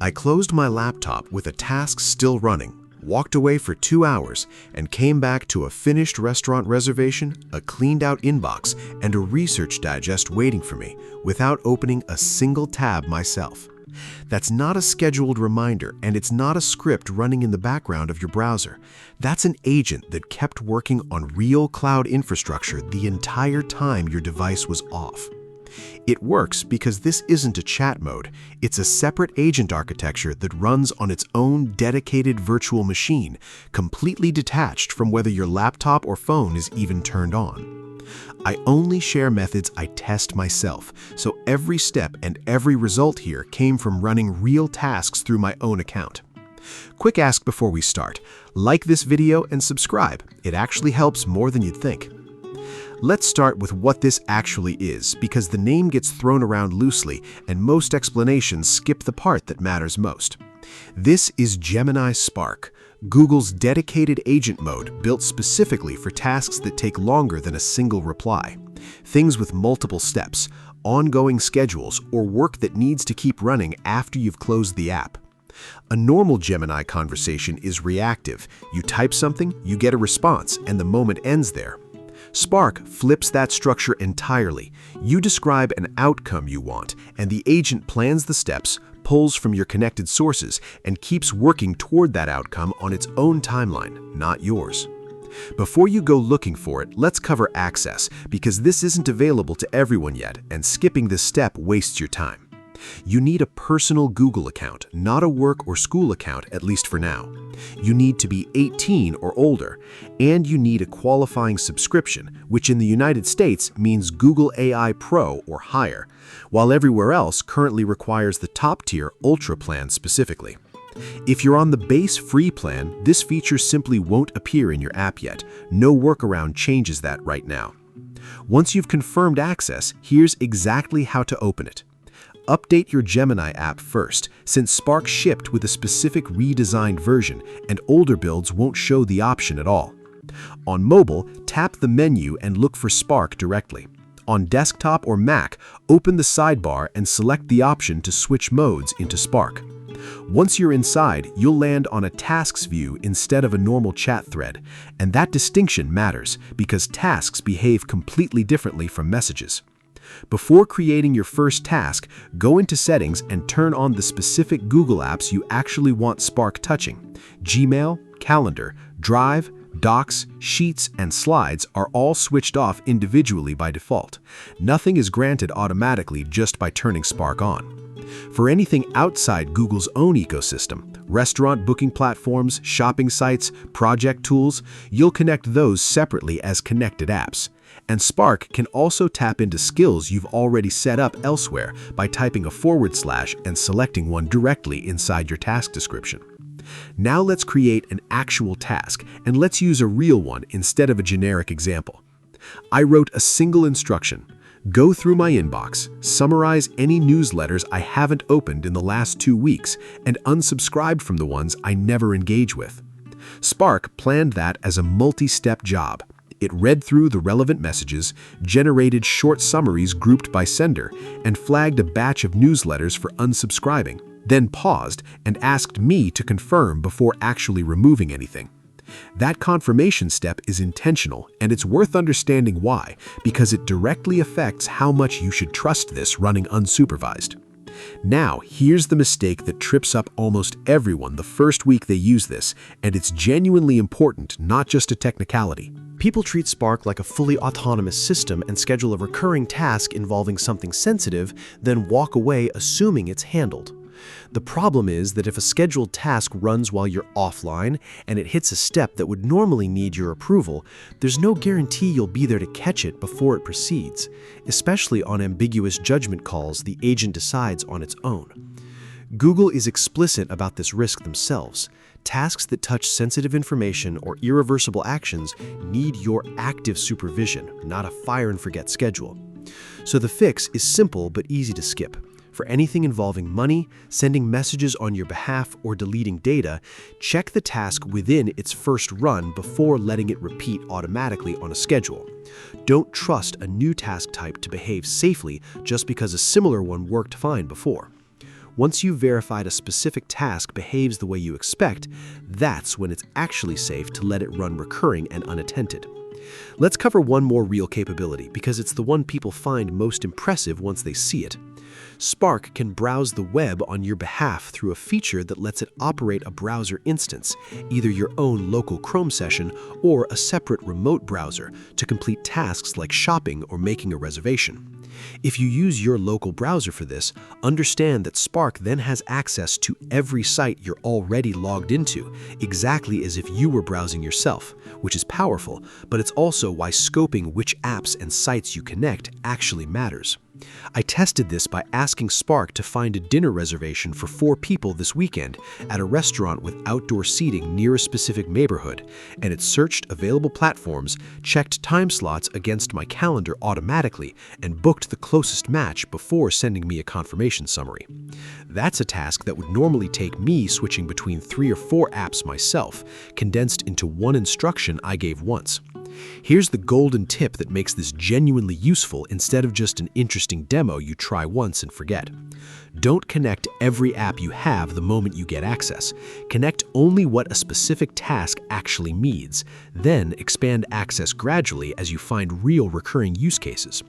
I closed my laptop with a task still running, walked away for 2 hours, and came back to a finished restaurant reservation, a cleaned-out inbox, and a research digest waiting for me without opening a single tab myself. That's not a scheduled reminder, and it's not a script running in the background of your browser. That's an agent that kept working on real cloud infrastructure the entire time your device was off. It works because this isn't a chat mode. It's a separate agent architecture that runs on its own dedicated virtual machine, completely detached from whether your laptop or phone is even turned on. I only share methods I test myself, so every step and every result here came from running real tasks through my own account. Quick ask before we start. Like this video and subscribe. It actually helps more than you'd think. Let's start with what this actually is, because the name gets thrown around loosely and most explanations skip the part that matters most. This is Gemini Spark, Google's dedicated agent mode built specifically for tasks that take longer than a single reply. Things with multiple steps, ongoing schedules, or work that needs to keep running after you've closed the app. A normal Gemini conversation is reactive. You type something, you get a response, and the moment ends there. Spark flips that structure entirely. You describe an outcome you want, and the agent plans the steps, pulls from your connected sources, and keeps working toward that outcome on its own timeline, not yours. Before you go looking for it, let's cover access, because this isn't available to everyone yet, and skipping this step wastes your time. You need a personal Google account, not a work or school account, at least for now. You need to be 18 or older, and you need a qualifying subscription, which in the United States means Google AI Pro or higher, while everywhere else currently requires the top-tier Ultra plan specifically. If you're on the base free plan, this feature simply won't appear in your app yet. No workaround changes that right now. Once you've confirmed access, here's exactly how to open it. Update your Gemini app first, since Spark shipped with a specific redesigned version, and older builds won't show the option at all. On mobile, tap the menu and look for Spark directly. On desktop or Mac, open the sidebar and select the option to switch modes into Spark. Once you're inside, you'll land on a tasks view instead of a normal chat thread, and that distinction matters because tasks behave completely differently from messages. Before creating your first task, go into Settings and turn on the specific Google apps you actually want Spark touching. Gmail, Calendar, Drive, Docs, Sheets, and Slides are all switched off individually by default. Nothing is granted automatically just by turning Spark on. For anything outside Google's own ecosystem, restaurant booking platforms, shopping sites, project tools, you'll connect those separately as connected apps. And Spark can also tap into skills you've already set up elsewhere by typing a / and selecting one directly inside your task description. Now let's create an actual task, and let's use a real one instead of a generic example. I wrote a single instruction. Go through my inbox, summarize any newsletters I haven't opened in the last 2 weeks, and unsubscribe from the ones I never engage with. Spark planned that as a multi-step job. It read through the relevant messages, generated short summaries grouped by sender, and flagged a batch of newsletters for unsubscribing, then paused and asked me to confirm before actually removing anything. That confirmation step is intentional, and it's worth understanding why, because it directly affects how much you should trust this running unsupervised. Now, here's the mistake that trips up almost everyone the first week they use this, and it's genuinely important, not just a technicality. People treat Spark like a fully autonomous system and schedule a recurring task involving something sensitive, then walk away assuming it's handled. The problem is that if a scheduled task runs while you're offline and it hits a step that would normally need your approval, there's no guarantee you'll be there to catch it before it proceeds. Especially on ambiguous judgment calls the agent decides on its own. Google is explicit about this risk themselves. Tasks that touch sensitive information or irreversible actions need your active supervision, not a fire-and-forget schedule. So the fix is simple but easy to skip. For anything involving money, sending messages on your behalf, or deleting data, check the task within its first run before letting it repeat automatically on a schedule. Don't trust a new task type to behave safely just because a similar one worked fine before. Once you've verified a specific task behaves the way you expect, that's when it's actually safe to let it run recurring and unattended. Let's cover one more real capability because it's the one people find most impressive once they see it. Spark can browse the web on your behalf through a feature that lets it operate a browser instance, either your own local Chrome session or a separate remote browser, to complete tasks like shopping or making a reservation. If you use your local browser for this, understand that Spark then has access to every site you're already logged into, exactly as if you were browsing yourself, which is powerful, but it's also why scoping which apps and sites you connect actually matters. I tested this by asking Spark to find a dinner reservation for 4 people this weekend at a restaurant with outdoor seating near a specific neighborhood, and it searched available platforms, checked time slots against my calendar automatically, and booked the closest match before sending me a confirmation summary. That's a task that would normally take me switching between 3 or 4 apps myself, condensed into one instruction I gave once. Here's the golden tip that makes this genuinely useful instead of just an interesting demo you try once and forget. Don't connect every app you have the moment you get access. Connect only what a specific task actually needs. Then expand access gradually as you find real recurring use cases.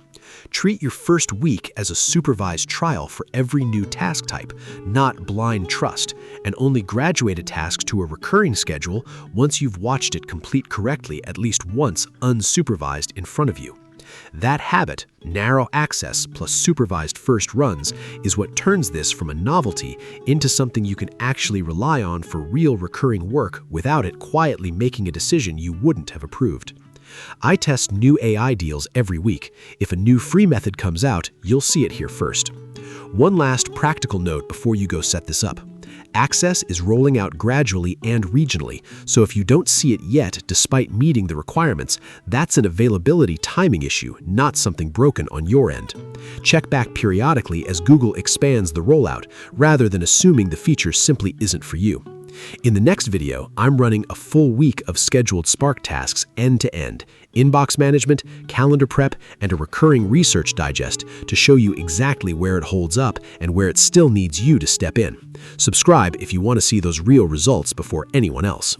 Treat your first week as a supervised trial for every new task type, not blind trust, and only graduate a task to a recurring schedule once you've watched it complete correctly at least once unsupervised in front of you. That habit, narrow access plus supervised first runs, is what turns this from a novelty into something you can actually rely on for real recurring work without it quietly making a decision you wouldn't have approved. I test new AI deals every week. If a new free method comes out, you'll see it here first. One last practical note before you go set this up. Access is rolling out gradually and regionally, so if you don't see it yet despite meeting the requirements, that's an availability timing issue, not something broken on your end. Check back periodically as Google expands the rollout, rather than assuming the feature simply isn't for you. In the next video, I'm running a full week of scheduled Spark tasks end-to-end, inbox management, calendar prep, and a recurring research digest to show you exactly where it holds up and where it still needs you to step in. Subscribe if you want to see those real results before anyone else.